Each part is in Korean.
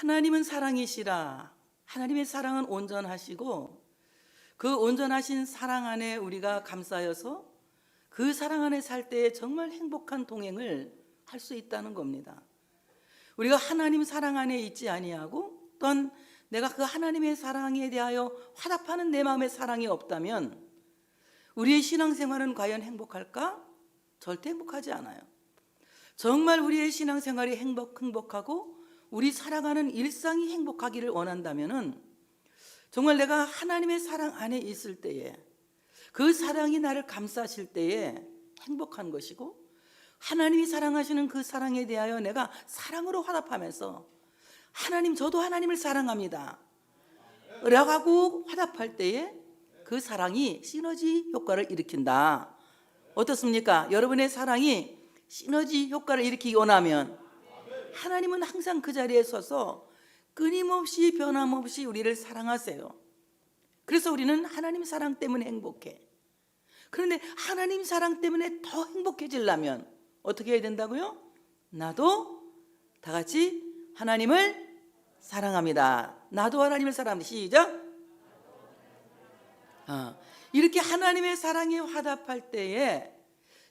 하나님은 사랑이시라. 하나님의 사랑은 온전하시고 그 온전하신 사랑 안에 우리가 감싸여서 그 사랑 안에 살 때에 정말 행복한 동행을 할 수 있다는 겁니다. 우리가 하나님 사랑 안에 있지 아니하고 또한 내가 그 하나님의 사랑에 대하여 화답하는 내 마음의 사랑이 없다면 우리의 신앙생활은 과연 행복할까? 절대 행복하지 않아요. 정말 우리의 신앙생활이 행복하고 우리 살아가는 일상이 행복하기를 원한다면 정말 내가 하나님의 사랑 안에 있을 때에 그 사랑이 나를 감싸실 때에 행복한 것이고 하나님이 사랑하시는 그 사랑에 대하여 내가 사랑으로 화답하면서 하나님, 저도 하나님을 사랑합니다 라고 화답할 때에 그 사랑이 시너지 효과를 일으킨다. 어떻습니까? 여러분의 사랑이 시너지 효과를 일으키기 원하면 하나님은 항상 그 자리에 서서 끊임없이 변함없이 우리를 사랑하세요. 그래서 우리는 하나님 사랑 때문에 행복해. 그런데 하나님 사랑 때문에 더 행복해지려면 어떻게 해야 된다고요? 나도 다 같이 하나님을 사랑합니다. 나도 하나님을 사랑합니다. 시작. 이렇게 하나님의 사랑에 화답할 때에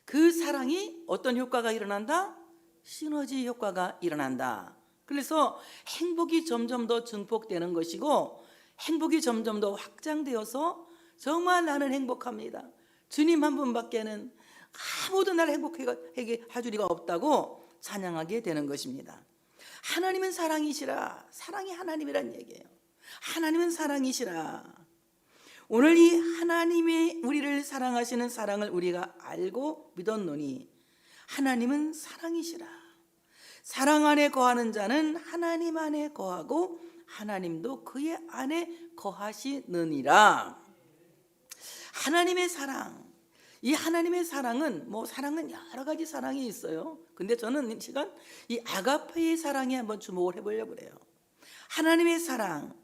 그 사랑이 어떤 효과가 일어난다? 시너지 효과가 일어난다. 그래서 행복이 점점 더 증폭되는 것이고 행복이 점점 더 확장되어서 정말 나는 행복합니다. 주님 한 분밖에는 아무도 나를 행복하게 해줄 리가 없다고 찬양하게 되는 것입니다. 하나님은 사랑이시라. 사랑이 하나님이란 얘기예요. 하나님은 사랑이시라. 오늘 이 하나님의 우리를 사랑하시는 사랑을 우리가 알고 믿었노니 하나님은 사랑이시라. 사랑 안에 거하는 자는 하나님 안에 거하고 하나님도 그의 안에 거하시느니라. 하나님의 사랑, 이 하나님의 사랑은 사랑은 여러 가지 사랑이 있어요. 근데 저는 이 시간 이 아가페의 사랑에 한번 주목을 해보려고 그래요. 하나님의 사랑,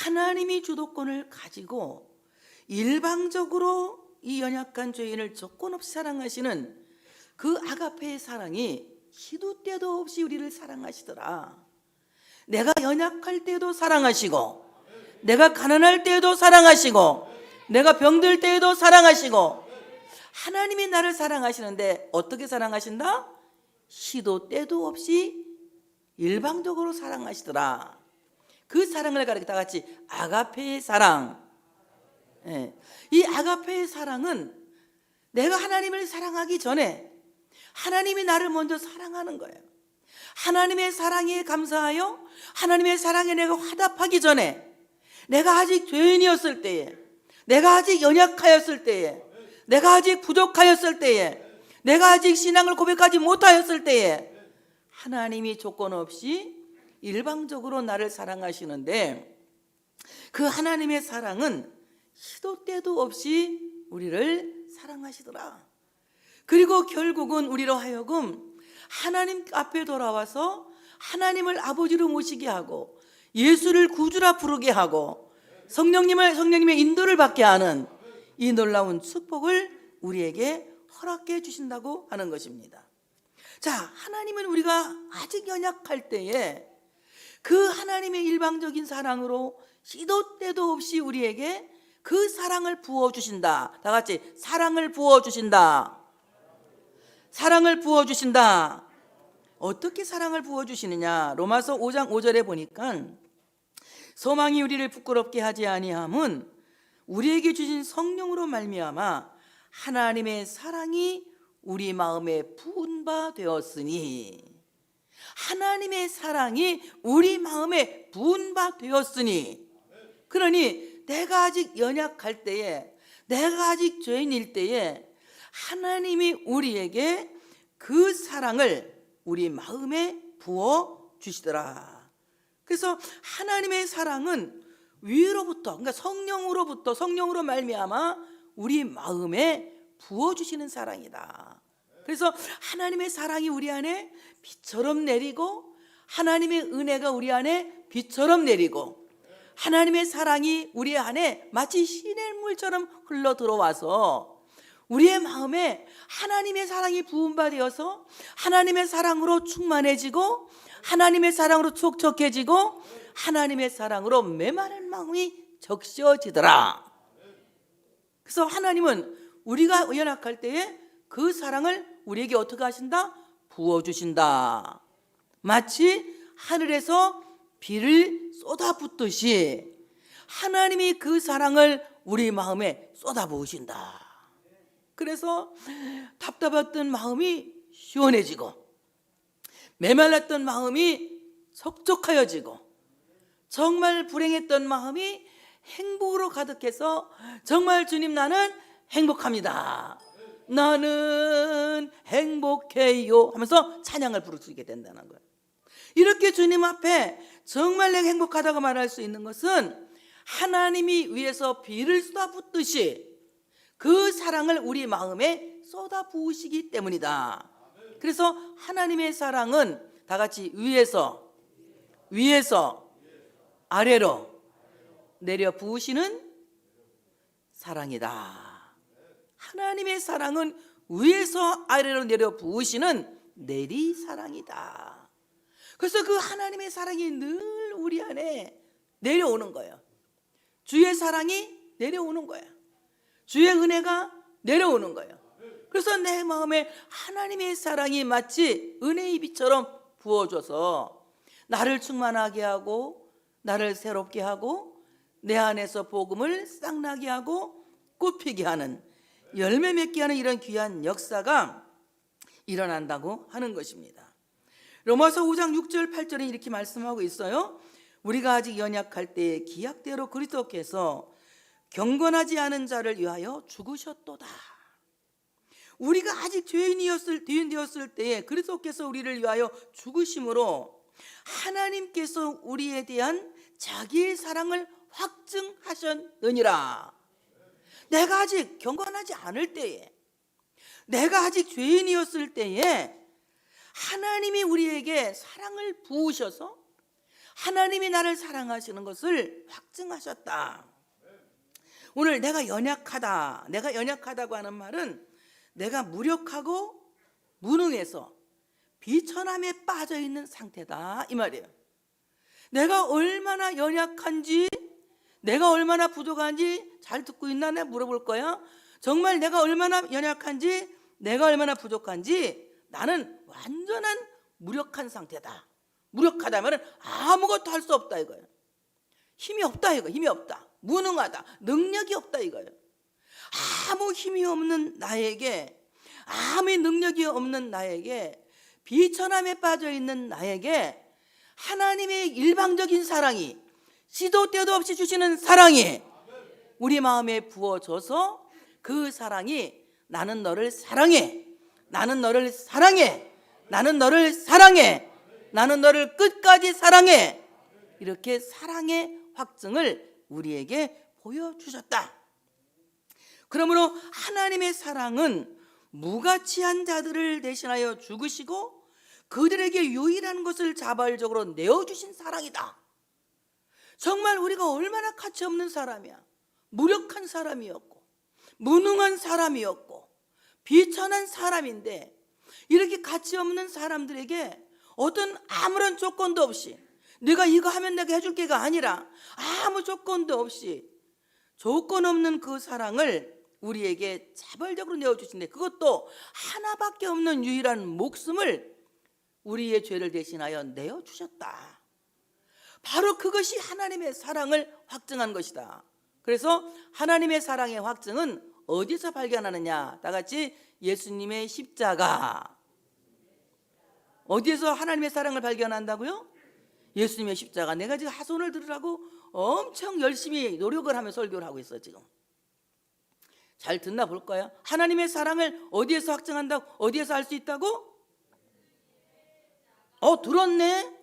하나님이 주도권을 가지고 일방적으로 이 연약한 죄인을 조건 없이 사랑하시는 그 아가페의 사랑이 시도 때도 없이 우리를 사랑하시더라. 내가 연약할 때도 사랑하시고 내가 가난할 때도 사랑하시고 내가 병들 때에도 사랑하시고 하나님이 나를 사랑하시는데 어떻게 사랑하신다? 시도 때도 없이 일방적으로 사랑하시더라. 그 사랑을 가리켜 다 같이 아가페의 사랑. 이 아가페의 사랑은 내가 하나님을 사랑하기 전에 하나님이 나를 먼저 사랑하는 거예요. 하나님의 사랑에 감사하여 하나님의 사랑에 내가 화답하기 전에 내가 아직 죄인이었을 때에 내가 아직 연약하였을 때에 내가 아직 부족하였을 때에 내가 아직 신앙을 고백하지 못하였을 때에 하나님이 조건 없이 일방적으로 나를 사랑하시는데 그 하나님의 사랑은 시도 때도 없이 우리를 사랑하시더라. 그리고 결국은 우리로 하여금 하나님 앞에 돌아와서 하나님을 아버지로 모시게 하고 예수를 구주라 부르게 하고 성령님의 인도를 받게 하는 이 놀라운 축복을 우리에게 허락해 주신다고 하는 것입니다. 자, 하나님은 우리가 아직 연약할 때에 그 하나님의 일방적인 사랑으로 시도 때도 없이 우리에게 그 사랑을 부어주신다. 다 같이 사랑을 부어주신다. 사랑을 부어주신다. 어떻게 사랑을 부어주시느냐? 로마서 5장 5절에 보니까 소망이 우리를 부끄럽게 하지 아니함은 우리에게 주신 성령으로 말미암아 하나님의 사랑이 우리 마음에 부은 바 되었으니 하나님의 사랑이 우리 마음에 부은 바 되었으니 그러니 내가 아직 연약할 때에 내가 아직 죄인일 때에 하나님이 우리에게 그 사랑을 우리 마음에 부어 주시더라. 그래서 하나님의 사랑은 위로부터 그러니까 성령으로 말미암아 우리 마음에 부어주시는 사랑이다. 그래서 하나님의 사랑이 우리 안에 비처럼 내리고 하나님의 은혜가 우리 안에 비처럼 내리고 하나님의 사랑이 우리 안에 마치 시냇물처럼 흘러 들어와서 우리의 마음에 하나님의 사랑이 부은 바 되어서 하나님의 사랑으로 충만해지고 하나님의 사랑으로 촉촉해지고 하나님의 사랑으로 메마른 마음이 적셔지더라. 그래서 하나님은 우리가 연약할 때에 그 사랑을 우리에게 어떻게 하신다? 부어주신다. 마치 하늘에서 비를 쏟아붓듯이 하나님이 그 사랑을 우리 마음에 쏟아부으신다. 그래서 답답했던 마음이 시원해지고 메말랐던 마음이 촉촉하여지고 정말 불행했던 마음이 행복으로 가득해서 정말 주님 나는 행복합니다. 나는 행복해요 하면서 찬양을 부를 수 있게 된다는 거예요. 이렇게 주님 앞에 정말 내가 행복하다고 말할 수 있는 것은 하나님이 위에서 비를 쏟아붓듯이 그 사랑을 우리 마음에 쏟아부으시기 때문이다. 그래서 하나님의 사랑은 다 같이 위에서 아래로 내려 부으시는 사랑이다. 하나님의 사랑은 위에서 아래로 내려 부으시는 내리사랑이다. 그래서 그 하나님의 사랑이 늘 우리 안에 내려오는 거예요. 주의 사랑이 내려오는 거예요. 주의 은혜가 내려오는 거예요. 그래서 내 마음에 하나님의 사랑이 마치 은혜의 비처럼 부어줘서 나를 충만하게 하고 나를 새롭게 하고 내 안에서 복음을 싹나게 하고 꽃피게 하는 열매 맺게 하는 이런 귀한 역사가 일어난다고 하는 것입니다. 로마서 5장 6절 8절에 이렇게 말씀하고 있어요. 우리가 아직 연약할 때에 기약대로 그리스도께서 경건하지 않은 자를 위하여 죽으셨도다. 우리가 아직 죄인되었을 때에 그리스도께서 우리를 위하여 죽으심으로 하나님께서 우리에 대한 자기의 사랑을 확증하셨느니라. 내가 아직 경건하지 않을 때에, 내가 아직 죄인이었을 때에 하나님이 우리에게 사랑을 부으셔서 하나님이 나를 사랑하시는 것을 확증하셨다. 오늘 내가 연약하다고 하는 말은 내가 무력하고 무능해서 비천함에 빠져 있는 상태다 이 말이에요. 내가 얼마나 연약한지, 내가 얼마나 부족한지 잘 듣고 있나 내가 물어볼 거야. 정말 내가 얼마나 연약한지, 내가 얼마나 부족한지 나는 완전한 무력한 상태다. 무력하다면 아무것도 할 수 없다 이거예요. 힘이 없다 이거. 힘이 없다. 무능하다. 능력이 없다 이거예요. 아무 힘이 없는 나에게, 아무 능력이 없는 나에게, 비천함에 빠져 있는 나에게 하나님의 일방적인 사랑이, 시도 때도 없이 주시는 사랑이 우리 마음에 부어져서 그 사랑이 나는 너를 사랑해, 나는 너를 사랑해, 나는 너를 사랑해, 나는 너를 끝까지 사랑해, 이렇게 사랑의 확증을 우리에게 보여주셨다. 그러므로 하나님의 사랑은 무가치한 자들을 대신하여 죽으시고 그들에게 유일한 것을 자발적으로 내어주신 사랑이다. 정말 우리가 얼마나 가치 없는 사람이야. 무력한 사람이었고 무능한 사람이었고 비천한 사람인데 이렇게 가치 없는 사람들에게 어떤 아무런 조건도 없이 네가 이거 하면 내가 해줄게가 아니라 아무 조건도 없이 조건 없는 그 사랑을 우리에게 자발적으로 내어주신데 그것도 하나밖에 없는 유일한 목숨을 우리의 죄를 대신하여 내어주셨다. 바로 그것이 하나님의 사랑을 확증한 것이다. 그래서 하나님의 사랑의 확증은 어디서 발견하느냐? 다 같이 예수님의 십자가. 어디에서 하나님의 사랑을 발견한다고요? 예수님의 십자가. 내가 지금 하소연을 들으라고 엄청 열심히 노력을 하며 설교를 하고 있어 지금. 잘 듣나 볼까요? 하나님의 사랑을 어디에서 확증한다고? 어디에서 알 수 있다고? 들었네?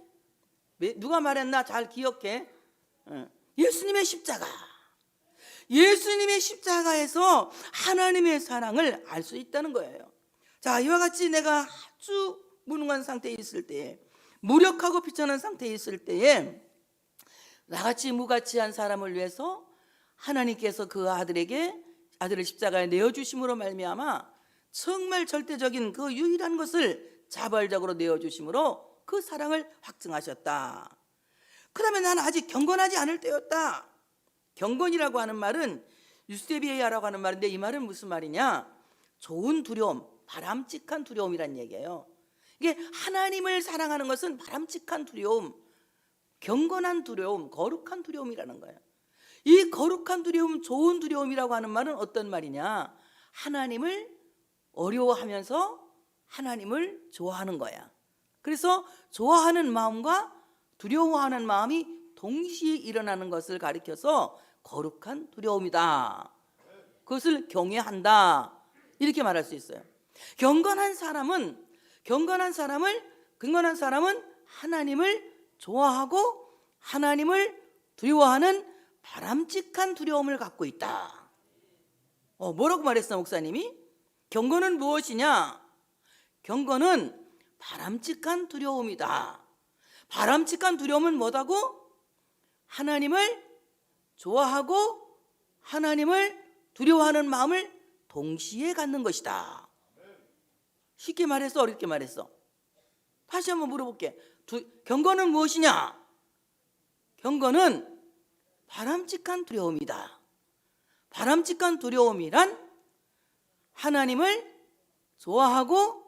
누가 말했나? 잘 기억해. 예수님의 십자가. 예수님의 십자가에서 하나님의 사랑을 알 수 있다는 거예요. 자, 이와 같이 내가 아주 무능한 상태에 있을 때에, 무력하고 비천한 상태에 있을 때에 나같이 무가치한 사람을 위해서 하나님께서 그 아들을 십자가에 내어주심으로 말미암아 정말 절대적인 그 유일한 것을 자발적으로 내어주심으로 그 사랑을 확증하셨다. 그 다음에 나는 아직 경건하지 않을 때였다. 경건이라고 하는 말은 유세비야라고 하는 말인데, 이 말은 무슨 말이냐? 좋은 두려움, 바람직한 두려움이란 얘기예요. 이게 하나님을 사랑하는 것은 바람직한 두려움, 경건한 두려움, 거룩한 두려움이라는 거예요. 이 거룩한 두려움, 좋은 두려움이라고 하는 말은 어떤 말이냐? 하나님을 어려워하면서 하나님을 좋아하는 거야. 그래서 좋아하는 마음과 두려워하는 마음이 동시에 일어나는 것을 가리켜서 거룩한 두려움이다. 그것을 경외한다. 이렇게 말할 수 있어요. 경건한 사람은 하나님을 좋아하고 하나님을 두려워하는 바람직한 두려움을 갖고 있다. 뭐라고 말했어, 목사님이? 경건은 무엇이냐? 경건은 바람직한 두려움이다. 바람직한 두려움은 뭐다고? 하나님을 좋아하고 하나님을 두려워하는 마음을 동시에 갖는 것이다. 쉽게 말해서 어렵게 말했어? 다시 한번 물어볼게. 경건은 무엇이냐? 경건은 바람직한 두려움이다. 바람직한 두려움이란 하나님을 좋아하고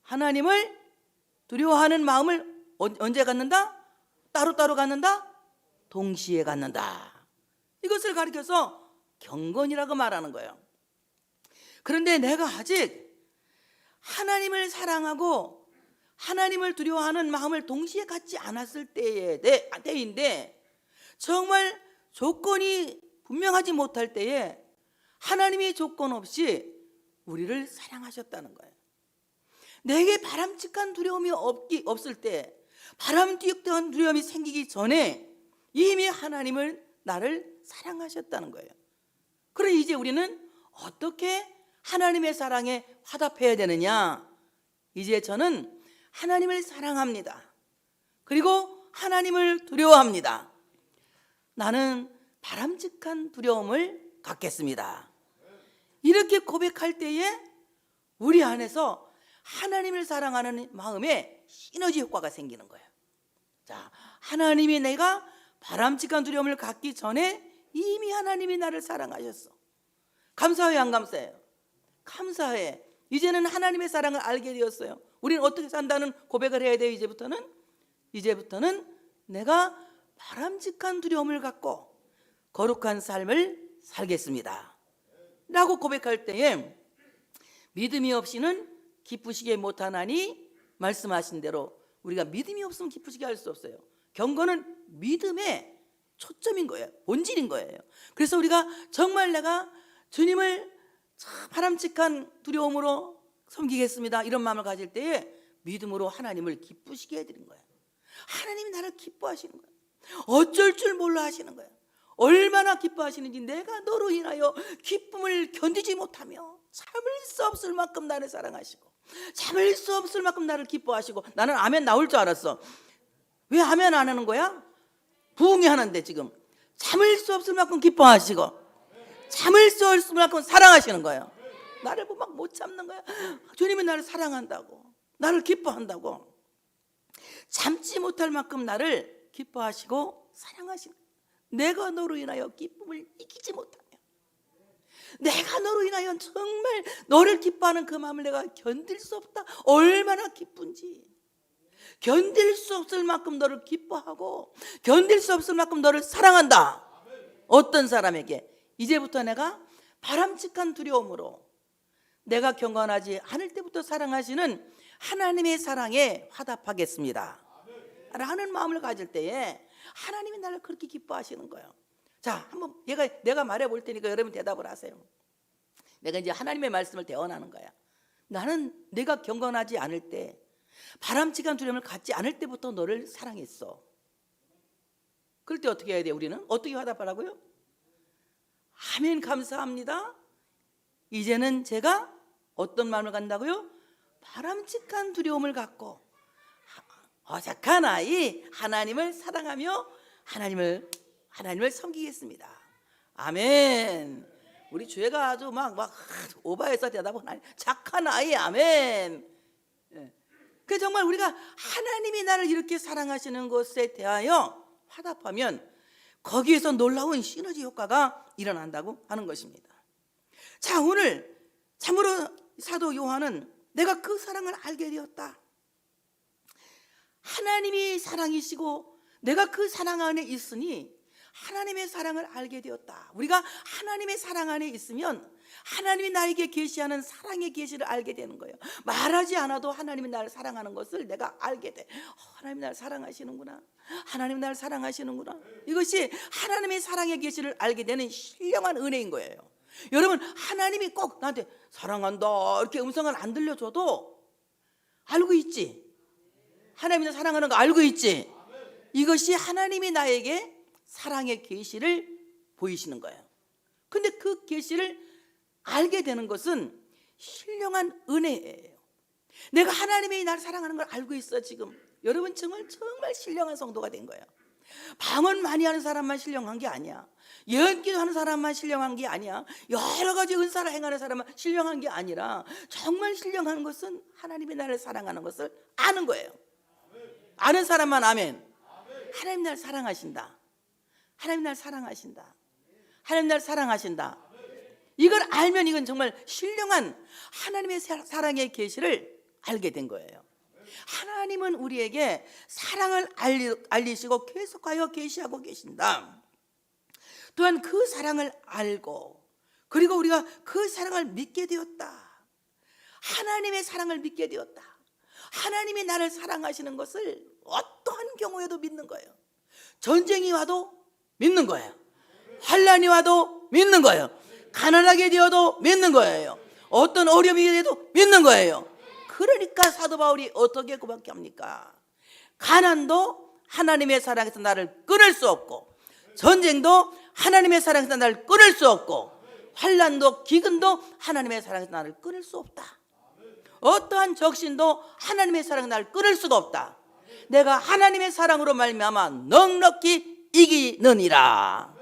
하나님을 두려워하는 마음을 언제 갖는다? 따로따로 갖는다? 동시에 갖는다. 이것을 가리켜서 경건이라고 말하는 거예요. 그런데 내가 아직 하나님을 사랑하고 하나님을 두려워하는 마음을 동시에 갖지 않았을 때인데, 정말 조건이 분명하지 못할 때에 하나님이 조건 없이 우리를 사랑하셨다는 거예요. 내게 바람직한 두려움이 없을 때, 바람직한 두려움이 생기기 전에 이미 하나님을 나를 사랑하셨다는 거예요. 그래 이제 우리는 어떻게 하나님의 사랑에 화답해야 되느냐? 이제 저는 하나님을 사랑합니다. 그리고 하나님을 두려워합니다. 나는 바람직한 두려움을 갖겠습니다. 이렇게 고백할 때에 우리 안에서 하나님을 사랑하는 마음에 시너지 효과가 생기는 거예요. 자, 하나님이 내가 바람직한 두려움을 갖기 전에 이미 하나님이 나를 사랑하셨어. 감사해요, 안 감사해요? 감사해. 이제는 하나님의 사랑을 알게 되었어요. 우리는 어떻게 산다는 고백을 해야 돼요. 이제부터는 내가 바람직한 두려움을 갖고 거룩한 삶을 살겠습니다 라고 고백할 때에, 믿음이 없이는 기쁘시게 못하나니 말씀하신 대로 우리가 믿음이 없으면 기쁘시게 할 수 없어요. 경건은 믿음의 초점인 거예요. 본질인 거예요. 그래서 우리가 정말 내가 주님을 바람직한 두려움으로 섬기겠습니다, 이런 마음을 가질 때에 믿음으로 하나님을 기쁘시게 해드린 거예요. 하나님이 나를 기뻐하시는 거예요. 어쩔 줄 몰라 하시는 거예요. 얼마나 기뻐하시는지, 내가 너로 인하여 기쁨을 견디지 못하며 참을 수 없을 만큼 나를 사랑하시고 참을 수 없을 만큼 나를 기뻐하시고. 나는 아멘 나올 줄 알았어. 왜 아멘 안 하는 거야? 부흥이 하는데 지금 참을 수 없을 만큼 기뻐하시고 참을 수 없을 만큼 사랑하시는 거예요. 나를 막 못 참는 거야. 주님이 나를 사랑한다고, 나를 기뻐한다고, 참지 못할 만큼 나를 기뻐하시고 사랑하시는 거예요. 내가 너로 인하여 기쁨을 이기지 못하며, 내가 너로 인하여 정말 너를 기뻐하는 그 마음을 내가 견딜 수 없다. 얼마나 기쁜지. 견딜 수 없을 만큼 너를 기뻐하고 견딜 수 없을 만큼 너를 사랑한다. 어떤 사람에게? 이제부터 내가 바람직한 두려움으로 내가 경건하지 않을 때부터 사랑하시는 하나님의 사랑에 화답하겠습니다 라는 마음을 가질 때에 하나님이 나를 그렇게 기뻐하시는 거예요. 자, 한번 내가 말해 볼 테니까 여러분 대답을 하세요. 내가 이제 하나님의 말씀을 대언하는 거야. 나는 내가 경건하지 않을 때, 바람직한 두려움을 갖지 않을 때부터 너를 사랑했어. 그럴 때 어떻게 해야 돼요? 우리는 어떻게 화답하라고요? 아멘, 감사합니다. 이제는 제가 어떤 마음을 갖는다고요? 바람직한 두려움을 갖고 어색한 아이 하나님을 사랑하며 하나님을 섬기겠습니다. 아멘. 우리 주애가 아주 막 오바해서 대답은 아니, 착한 아이, 아멘. 그 정말 우리가 하나님이 나를 이렇게 사랑하시는 것에 대하여 화답하면 거기에서 놀라운 시너지 효과가 일어난다고 하는 것입니다. 자, 오늘 참으로 사도 요한은 내가 그 사랑을 알게 되었다. 하나님이 사랑이시고 내가 그 사랑 안에 있으니 하나님의 사랑을 알게 되었다. 우리가 하나님의 사랑 안에 있으면 하나님이 나에게 계시하는 사랑의 계시를 알게 되는 거예요. 말하지 않아도 하나님이 나를 사랑하는 것을 내가 알게 돼. 하나님이 나를 사랑하시는구나. 하나님이 나를 사랑하시는구나. 이것이 하나님의 사랑의 계시를 알게 되는 신령한 은혜인 거예요. 여러분, 하나님이 꼭 나한테 사랑한다 이렇게 음성을 안 들려줘도 알고 있지. 하나님이 나 사랑하는 거 알고 있지. 이것이 하나님이 나에게 사랑의 계시를 보이시는 거예요. 근데 그 계시를 알게 되는 것은 신령한 은혜예요. 내가 하나님이 나를 사랑하는 걸 알고 있어. 지금 여러분 정말 신령한 성도가 된 거예요. 방언 많이 하는 사람만 신령한 게 아니야. 예언기도 하는 사람만 신령한 게 아니야. 여러 가지 은사를 행하는 사람만 신령한 게 아니라 정말 신령한 것은 하나님이 나를 사랑하는 것을 아는 거예요. 아는 사람만 아멘. 하나님 나를 사랑하신다. 하나님 나를 사랑하신다. 하나님 나를 사랑하신다. 이걸 알면 이건 정말 신령한 하나님의 사랑의 계시를 알게 된 거예요. 하나님은 우리에게 사랑을 알리시고 계속하여 계시하고 계신다. 또한 그 사랑을 알고 그리고 우리가 그 사랑을 믿게 되었다. 하나님의 사랑을 믿게 되었다. 하나님이 나를 사랑하시는 것을 어떠한 경우에도 믿는 거예요. 전쟁이 와도 믿는 거예요. 환난이 와도 믿는 거예요. 가난하게 되어도 믿는 거예요. 어떤 어려움이 돼도 믿는 거예요. 그러니까 사도 바울이 어떻게 고백합니까? 가난도 하나님의 사랑에서 나를 끊을 수 없고, 전쟁도 하나님의 사랑에서 나를 끊을 수 없고, 환난도 기근도 하나님의 사랑에서 나를 끊을 수 없다. 어떠한 적신도 하나님의 사랑에서 나를 끊을 수가 없다. 내가 하나님의 사랑으로 말미암아 넉넉히 이기느니라.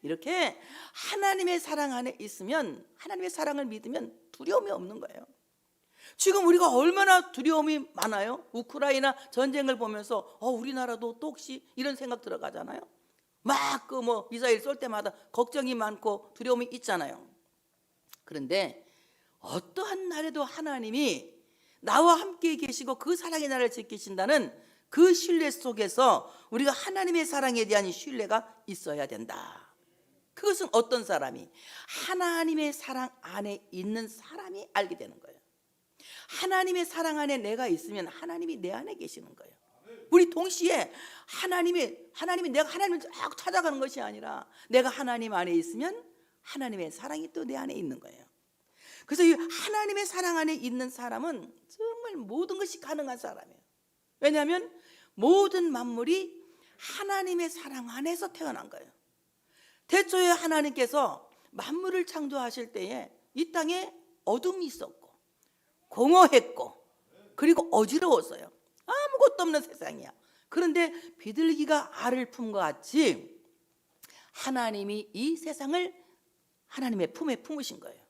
이렇게 하나님의 사랑 안에 있으면, 하나님의 사랑을 믿으면 두려움이 없는 거예요. 지금 우리가 얼마나 두려움이 많아요. 우크라이나 전쟁을 보면서 우리나라도 또 혹시 이런 생각 들어가잖아요. 막 그 미사일 쏠 때마다 걱정이 많고 두려움이 있잖아요. 그런데 어떠한 날에도 하나님이 나와 함께 계시고 그 사랑의 나를 지키신다는 그 신뢰 속에서 우리가 하나님의 사랑에 대한 신뢰가 있어야 된다. 그것은 어떤 사람이? 하나님의 사랑 안에 있는 사람이 알게 되는 거예요. 하나님의 사랑 안에 내가 있으면 하나님이 내 안에 계시는 거예요. 우리 동시에 하나님이 내가 하나님을 쫙 찾아가는 것이 아니라 내가 하나님 안에 있으면 하나님의 사랑이 또 내 안에 있는 거예요. 그래서 이 하나님의 사랑 안에 있는 사람은 정말 모든 것이 가능한 사람이에요. 왜냐하면 모든 만물이 하나님의 사랑 안에서 태어난 거예요. 태초에 하나님께서 만물을 창조하실 때에 이 땅에 어둠이 있었고 공허했고 그리고 어지러웠어요. 아무것도 없는 세상이야. 그런데 비둘기가 알을 품 것 같이 하나님이 이 세상을 하나님의 품에 품으신 거예요.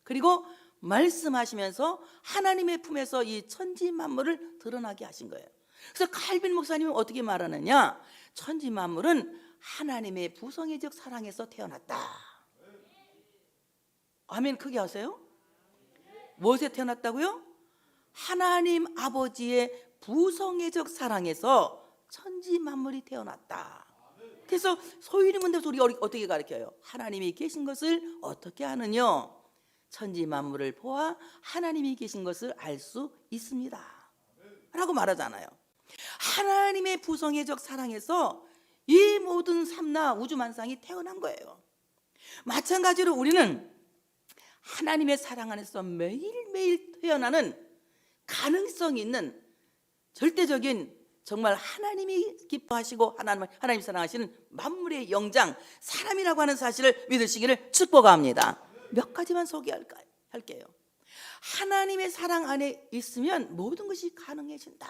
그리고 말씀하시면서 하나님의 품에서 이 천지 만물을 드러나게 하신 거예요. 그래서 칼빈 목사님은 어떻게 말하느냐? 천지 만물은 하나님의 부성애적 사랑에서 태어났다. 아멘. 크게 하세요. 무엇에 태어났다고요? 하나님 아버지의 부성애적 사랑에서 천지 만물이 태어났다. 그래서 소위문대에서 우리가 어떻게 가르쳐요? 하나님이 계신 것을 어떻게 아느냐? 천지 만물을 보아 하나님이 계신 것을 알 수 있습니다 라고 말하잖아요. 하나님의 부성애적 사랑에서 이 모든 삼라 우주만상이 태어난 거예요. 마찬가지로 우리는 하나님의 사랑 안에서 매일매일 태어나는 가능성이 있는 절대적인 정말 하나님이 기뻐하시고 하나님 사랑하시는 만물의 영장 사람이라고 하는 사실을 믿으시기를 축복합니다. 몇 가지만 소개할게요. 하나님의 사랑 안에 있으면 모든 것이 가능해진다.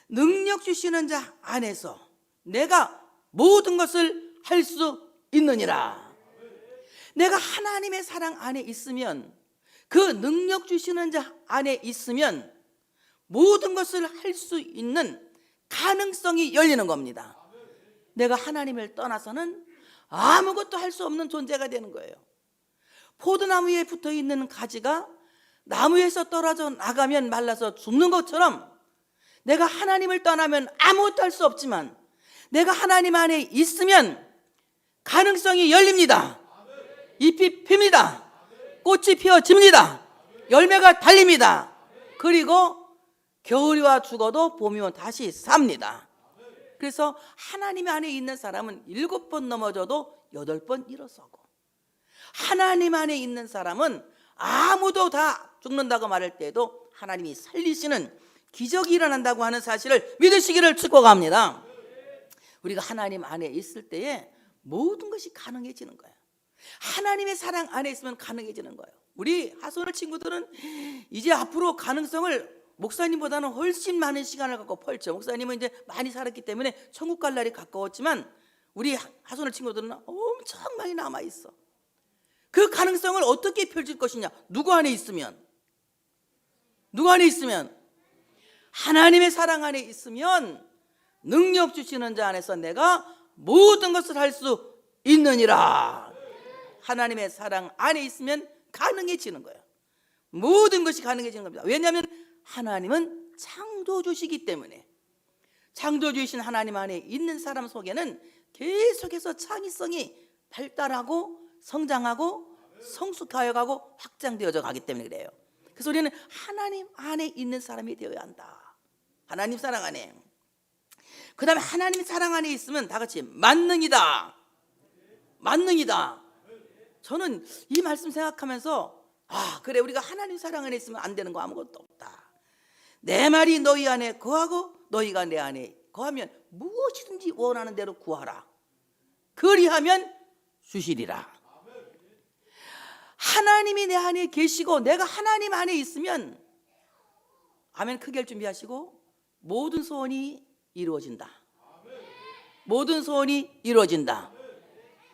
능력 주시는 자 안에서 내가 모든 것을 할 수 있느니라. 내가 하나님의 사랑 안에 있으면, 그 능력 주시는 자 안에 있으면 모든 것을 할 수 있는 가능성이 열리는 겁니다. 내가 하나님을 떠나서는 아무것도 할 수 없는 존재가 되는 거예요. 포도나무에 붙어있는 가지가 나무에서 떨어져 나가면 말라서 죽는 것처럼 내가 하나님을 떠나면 아무것도 할 수 없지만 내가 하나님 안에 있으면 가능성이 열립니다. 잎이 핍니다. 꽃이 피어집니다. 열매가 달립니다. 그리고 겨울이 와 죽어도 봄이 오면 다시 삽니다. 그래서 하나님 안에 있는 사람은 7번 넘어져도 8번 일어서고, 하나님 안에 있는 사람은 아무도 다 죽는다고 말할 때에도 하나님이 살리시는 기적이 일어난다고 하는 사실을 믿으시기를 축복합니다. 우리가 하나님 안에 있을 때에 모든 것이 가능해지는 거예요. 하나님의 사랑 안에 있으면 가능해지는 거예요. 우리 하소늘 친구들은 이제 앞으로 가능성을 목사님보다는 훨씬 많은 시간을 갖고 펼쳐. 목사님은 이제 많이 살았기 때문에 천국 갈 날이 가까웠지만 우리 하소늘 친구들은 엄청 많이 남아있어. 그 가능성을 어떻게 펼칠 것이냐? 누구 안에 있으면? 누구 안에 있으면? 하나님의 사랑 안에 있으면 능력 주시는 자 안에서 내가 모든 것을 할 수 있느니라. 하나님의 사랑 안에 있으면 가능해지는 거예요. 모든 것이 가능해지는 겁니다. 왜냐하면 하나님은 창조주시기 때문에. 창조주이신 하나님 안에 있는 사람 속에는 계속해서 창의성이 발달하고 성장하고 성숙하여가고 확장되어져 가기 때문에 그래요. 그래서 우리는 하나님 안에 있는 사람이 되어야 한다. 하나님 사랑 안에. 그 다음에 하나님 사랑 안에 있으면 다 같이 만능이다. 만능이다. 저는 이 말씀 생각하면서 그래, 우리가 하나님 사랑 안에 있으면 안 되는 거 아무것도 없다. 내 말이 너희 안에 거하고 너희가 내 안에 거하면 무엇이든지 원하는 대로 구하라. 그리하면 주시리라. 하나님이 내 안에 계시고 내가 하나님 안에 있으면, 아멘 크게 할 준비하시고, 모든 소원이 이루어진다. 모든 소원이 이루어진다.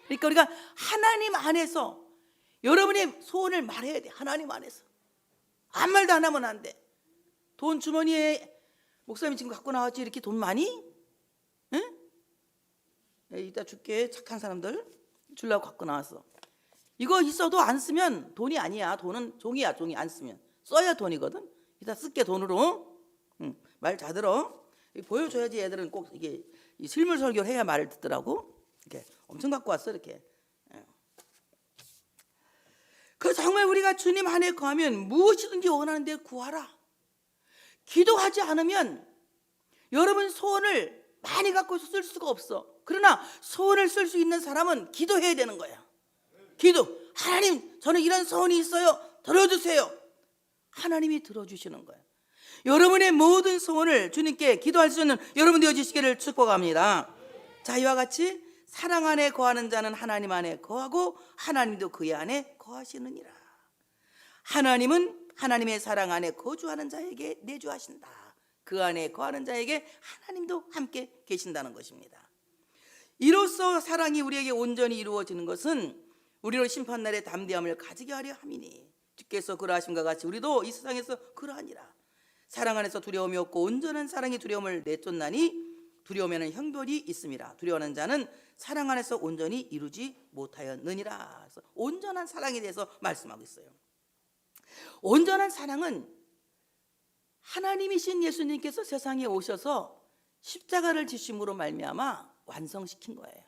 그러니까 우리가 하나님 안에서 여러분의 소원을 말해야 돼. 하나님 안에서 아무 말도 안 하면 안 돼. 돈 주머니에 목사님 지금 갖고 나왔지 이렇게 돈 많이? 응? 이따 줄게. 착한 사람들 주려고 갖고 나왔어. 이거 있어도 안 쓰면 돈이 아니야. 돈은 종이야. 종이 안 쓰면 써야 돈이거든. 이따 쓸게 돈으로. 말 잘 들어. 보여줘야지 애들은 꼭 이게 실물 설교를 해야 말을 듣더라고. 이렇게 엄청 갖고 왔어 이렇게. 그 정말 우리가 주님 안에 거하면 무엇이든지 원하는 데 구하라. 기도하지 않으면 여러분 소원을 많이 갖고 쓸 수가 없어. 그러나 소원을 쓸 수 있는 사람은 기도해야 되는 거야. 기도. 하나님, 저는 이런 소원이 있어요. 들어주세요. 하나님이 들어주시는 거야. 여러분의 모든 소원을 주님께 기도할 수 있는 여러분 되어주시기를 축복합니다. 자, 이와 같이 사랑 안에 거하는 자는 하나님 안에 거하고 하나님도 그의 안에 거하시느니라. 하나님은 하나님의 사랑 안에 거주하는 자에게 내주하신다. 그 안에 거하는 자에게 하나님도 함께 계신다는 것입니다. 이로써 사랑이 우리에게 온전히 이루어지는 것은 우리로 심판날의 담대함을 가지게 하려 함이니, 주께서 그러하심과 같이 우리도 이 세상에서 그러하니라. 사랑 안에서 두려움이 없고 온전한 사랑이 두려움을 내쫓나니 두려움에는 형벌이 있음이라. 두려워하는 자는 사랑 안에서 온전히 이루지 못하였느니라. 그래서 온전한 사랑에 대해서 말씀하고 있어요. 온전한 사랑은 하나님이신 예수님께서 세상에 오셔서 십자가를 지심으로 말미암아 완성시킨 거예요.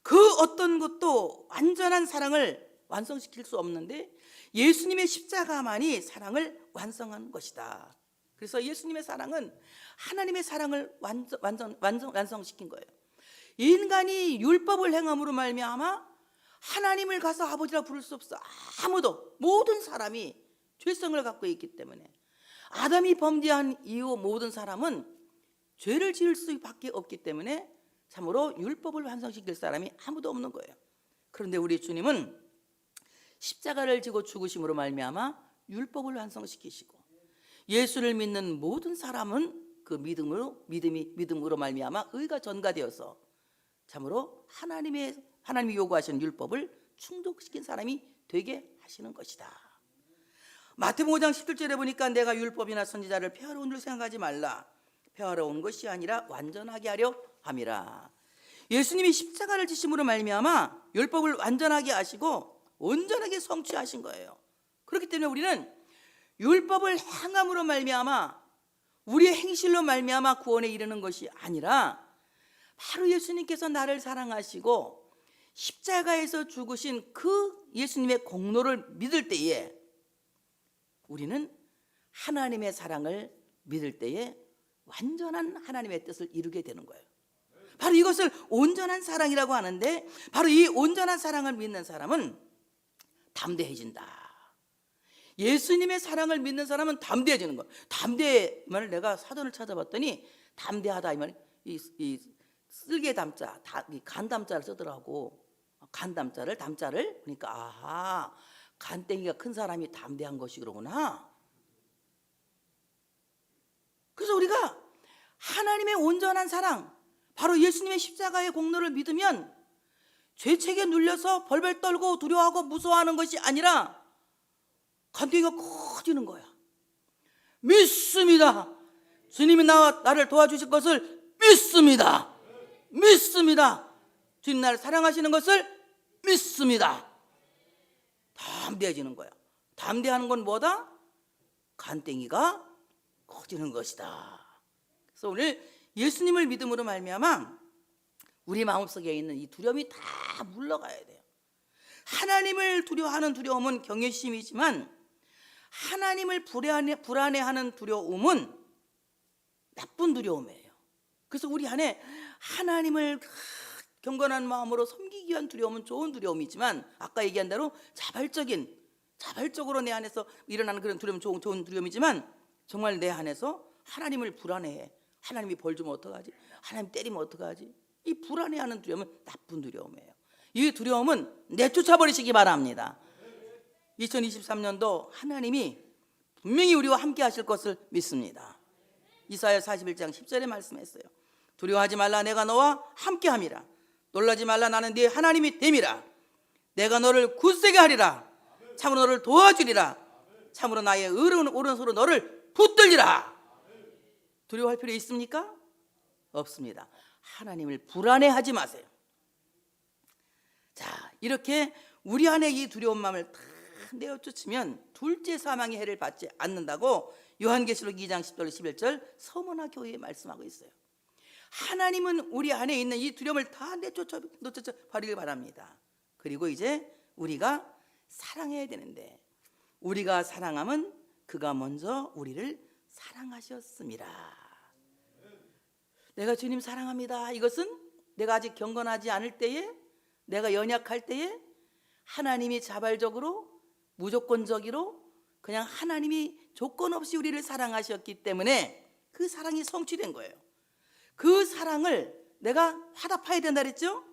그 어떤 것도 완전한 사랑을 완성시킬 수 없는데 예수님의 십자가만이 사랑을 완성한 것이다. 그래서 예수님의 사랑은 하나님의 사랑을 완성시킨 거예요. 인간이 율법을 행함으로 말미암아 하나님을 가서 아버지라 부를 수 없어. 아무도, 모든 사람이 죄성을 갖고 있기 때문에, 아담이 범죄한 이후 모든 사람은 죄를 지을 수밖에 없기 때문에 참으로 율법을 완성시킬 사람이 아무도 없는 거예요. 그런데 우리 주님은 십자가를 지고 죽으심으로 말미암아 율법을 완성시키시고, 예수를 믿는 모든 사람은 그 믿음으로 말미암아 의가 전가되어서 참으로 하나님이 요구하시는 율법을 충족시킨 사람이 되게 하시는 것이다. 마태복음 5장 17절에 보니까 내가 율법이나 선지자를 폐하러 온 줄 생각하지 말라. 폐하러 온 것이 아니라 완전하게 하려 함이라. 예수님이 십자가를 지심으로 말미암아 율법을 완전하게 하시고 온전하게 성취하신 거예요. 그렇기 때문에 우리는 율법을 행함으로 말미암아 우리의 행실로 말미암아 구원에 이르는 것이 아니라 바로 예수님께서 나를 사랑하시고 십자가에서 죽으신 그 예수님의 공로를 믿을 때에 우리는 하나님의 사랑을 믿을 때에 완전한 하나님의 뜻을 이루게 되는 거예요. 바로 이것을 온전한 사랑이라고 하는데, 바로 이 온전한 사랑을 믿는 사람은 담대해진다. 예수님의 사랑을 믿는 사람은 담대해지는 거예요. 담대 말을 내가 사전을 찾아봤더니 담대하다 이 말이 이 쓸개 담자, 간담자를 쓰더라고. 간담자를 그러니까 아하, 간땡이가 큰 사람이 담대한 것이 그러구나. 그래서 우리가 하나님의 온전한 사랑, 바로 예수님의 십자가의 공로를 믿으면 죄책에 눌려서 벌벌 떨고 두려워하고 무서워하는 것이 아니라 간땡이가 커지는 거야. 믿습니다. 주님이 나를 도와주실 것을 믿습니다. 주님 나를 사랑하시는 것을 믿습니다. 담대해지는 거야. 담대하는 건 뭐다? 간땡이가 커지는 것이다. 그래서 오늘 예수님을 믿음으로 말미암아 우리 마음속에 있는 이 두려움이 다 물러가야 돼요. 하나님을 두려워하는 두려움은 경외심이지만 하나님을 불안해하는 두려움은 나쁜 두려움이에요. 그래서 우리 안에 하나님을 경건한 마음으로 섬기기 위한 두려움은 좋은 두려움이지만 아까 얘기한 대로 자발적으로 내 안에서 일어나는 그런 두려움은 좋은 두려움이지만 정말 내 안에서 하나님을 불안해해. 하나님이 벌 주면 어떡하지? 하나님 때리면 어떡하지? 이 불안해하는 두려움은 나쁜 두려움이에요. 이 두려움은 내쫓아버리시기 바랍니다. 2023년도 하나님이 분명히 우리와 함께 하실 것을 믿습니다. 이사야 41장 10절에 말씀했어요. 두려워하지 말라, 내가 너와 함께 함이라. 놀라지 말라, 나는 네 하나님이 됨이라. 내가 너를 굳세게 하리라. 참으로 너를 도와주리라. 참으로 나의 오른손으로 너를 붙들리라. 두려워할 필요 있습니까? 없습니다. 하나님을 불안해하지 마세요. 자, 이렇게 우리 안에 이 두려운 마음을 다 내어쫓으면 둘째 사망의 해를 받지 않는다고 요한계시록 2장 10절 11절 서머나 교회에 말씀하고 있어요. 하나님은 우리 안에 있는 이 두려움을 다 내쫓아 버리길 바랍니다. 그리고 이제 우리가 사랑해야 되는데, 우리가 사랑하면 그가 먼저 우리를 사랑하셨습니다. 내가 주님 사랑합니다. 이것은 내가 아직 경건하지 않을 때에, 내가 연약할 때에 하나님이 자발적으로 무조건적으로 그냥 하나님이 조건 없이 우리를 사랑하셨기 때문에 그 사랑이 성취된 거예요. 그 사랑을 내가 화답해야 된다 그랬죠?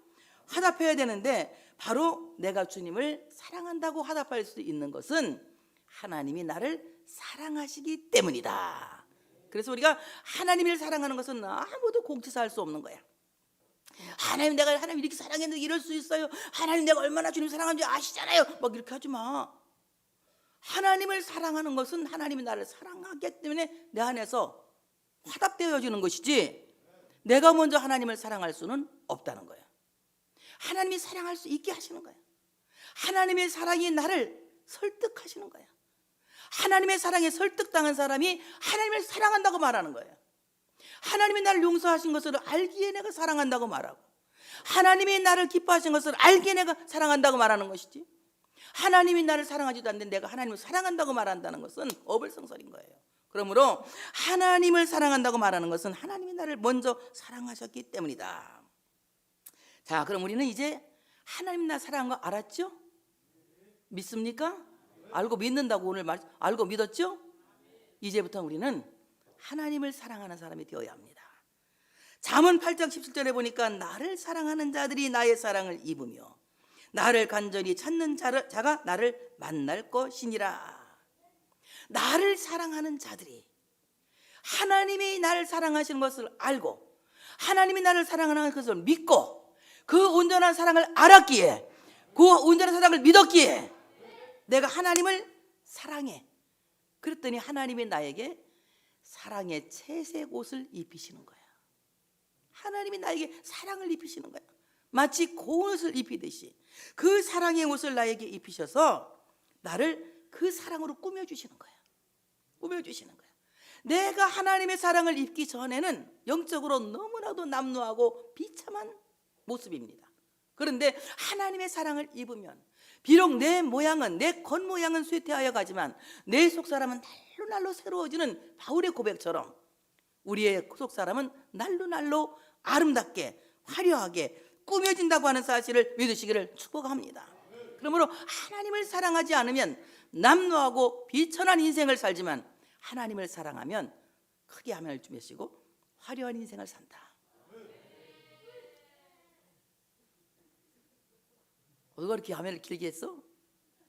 화답해야 되는데 바로 내가 주님을 사랑한다고 화답할 수 있는 것은 하나님이 나를 사랑하시기 때문이다. 그래서 우리가 하나님을 사랑하는 것은 아무도 공치사할 수 없는 거야. 하나님, 내가 하나님 이렇게 사랑했는데 이럴 수 있어요? 하나님, 내가 얼마나 주님 사랑하는지 아시잖아요. 막 이렇게 하지 마. 하나님을 사랑하는 것은 하나님이 나를 사랑하기 때문에 내 안에서 화답되어지는 것이지, 내가 먼저 하나님을 사랑할 수는 없다는 거야. 하나님이 사랑할 수 있게 하시는 거야. 하나님의 사랑이 나를 설득하시는 거야. 하나님의 사랑에 설득당한 사람이 하나님을 사랑한다고 말하는 거예요. 하나님이 나를 용서하신 것을 알기에 내가 사랑한다고 말하고, 하나님이 나를 기뻐하신 것을 알기에 내가 사랑한다고 말하는 것이지, 하나님이 나를 사랑하지도 않는데 내가 하나님을 사랑한다고 말한다는 것은 어불성설인 거예요. 그러므로 하나님을 사랑한다고 말하는 것은 하나님이 나를 먼저 사랑하셨기 때문이다. 자, 그럼 우리는 이제 하나님 나 사랑한 거 알았죠? 믿습니까? 알고 믿는다고 오늘 알고 믿었죠? 이제부터 우리는 하나님을 사랑하는 사람이 되어야 합니다. 잠언 8장 17절에 보니까 나를 사랑하는 자들이 나의 사랑을 입으며 나를 간절히 찾는 자가 나를 만날 것이니라. 나를 사랑하는 자들이 하나님이 나를 사랑하시는 것을 알고 하나님이 나를 사랑하는 것을 믿고 그 온전한 사랑을 알았기에, 그 온전한 사랑을 믿었기에 내가 하나님을 사랑해. 그랬더니 하나님이 나에게 사랑의 채색 옷을 입히시는 거야. 하나님이 나에게 사랑을 입히시는 거야. 마치 고운 옷을 입히듯이 그 사랑의 옷을 나에게 입히셔서 나를 그 사랑으로 꾸며주시는 거야. 꾸며주시는 거야. 내가 하나님의 사랑을 입기 전에는 영적으로 너무나도 남루하고 비참한 모습입니다. 그런데 하나님의 사랑을 입으면 비록 내 모양은, 내 겉모양은 쇠퇴하여 가지만 내 속사람은 날로 새로워지는 바울의 고백처럼 우리의 속사람은 날로 아름답게 화려하게 꾸며진다고 하는 사실을 믿으시기를 축복합니다. 그러므로 하나님을 사랑하지 않으면 남루하고 비천한 인생을 살지만 하나님을 사랑하면 크게 하면을 주시고 화려한 인생을 산다. 누가 그렇게 아멘을 길게 했어?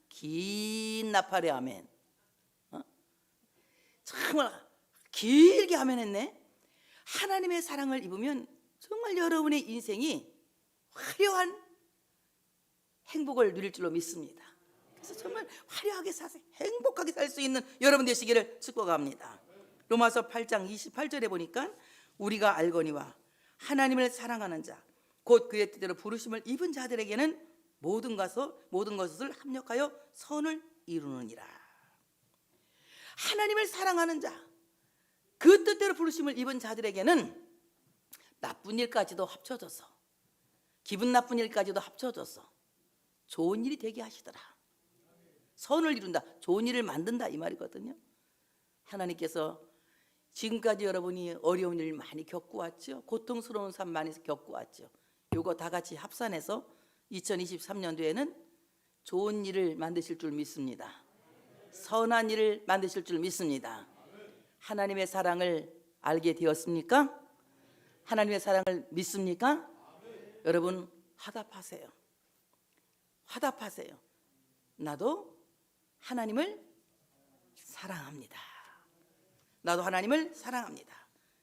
긴 나팔의 아멘. 정말 길게 아멘했네. 하나님의 사랑을 입으면 정말 여러분의 인생이 화려한 행복을 누릴 줄로 믿습니다. 그래서 정말 화려하게 사세요. 행복하게 살 수 있는 여러분 되시기를 축복합니다. 로마서 8장 28절에 보니까 우리가 알거니와 하나님을 사랑하는 자 곧 그의 뜻대로 부르심을 입은 자들에게는 모든 것을 합력하여 선을 이루느니라. 하나님을 사랑하는 자, 그 뜻대로 부르심을 입은 자들에게는 나쁜 일까지도 합쳐져서, 기분 나쁜 일까지도 합쳐져서 좋은 일이 되게 하시더라. 선을 이룬다, 좋은 일을 만든다, 이 말이거든요. 하나님께서 지금까지 여러분이 어려운 일 많이 겪고 왔죠. 고통스러운 삶 많이 겪고 왔죠. 요거 다 같이 합산해서 2023년도에는 좋은 일을 만드실 줄 믿습니다. 선한 일을 만드실 줄 믿습니다. 하나님의 사랑을 알게 되었습니까? 하나님의 사랑을 믿습니까? 여러분 화답하세요. 화답하세요. 나도 하나님을 사랑합니다. 나도 하나님을 사랑합니다.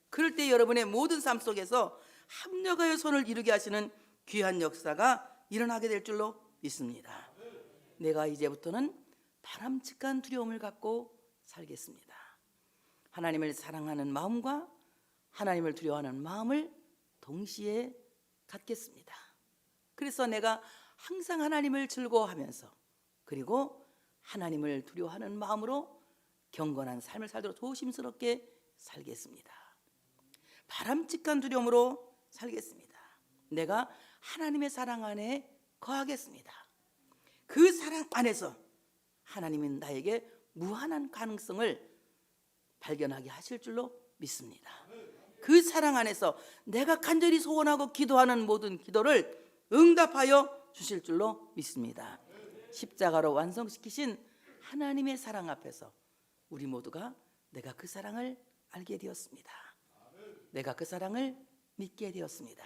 그럴 때 여러분의 모든 삶 속에서 합력하여 선을 이루게 하시는 귀한 역사가 일어나게 될 줄로 믿습니다. 내가 이제부터는 바람직한 두려움을 갖고 살겠습니다. 하나님을 사랑하는 마음과 하나님을 두려워하는 마음을 동시에 갖겠습니다. 그래서 내가 항상 하나님을 즐거워하면서 그리고 하나님을 두려워하는 마음으로 경건한 삶을 살도록 조심스럽게 살겠습니다. 바람직한 두려움으로 살겠습니다. 내가 하나님의 사랑 안에 거하겠습니다. 그 사랑 안에서 하나님은 나에게 무한한 가능성을 발견하게 하실 줄로 믿습니다. 그 사랑 안에서 내가 간절히 소원하고 기도하는 모든 기도를 응답하여 주실 줄로 믿습니다. 십자가로 완성시키신 하나님의 사랑 앞에서 우리 모두가 내가 그 사랑을 알게 되었습니다. 내가 그 사랑을 믿게 되었습니다.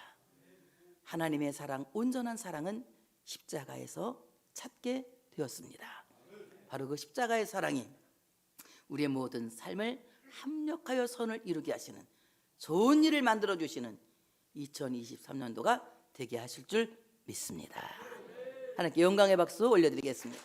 하나님의 사랑, 온전한 사랑은 십자가에서 찾게 되었습니다. 바로 그 십자가의 사랑이 우리의 모든 삶을 합력하여 선을 이루게 하시는 좋은 일을 만들어 주시는 2023년도가 되게 하실 줄 믿습니다. 하나님께 영광의 박수 올려드리겠습니다.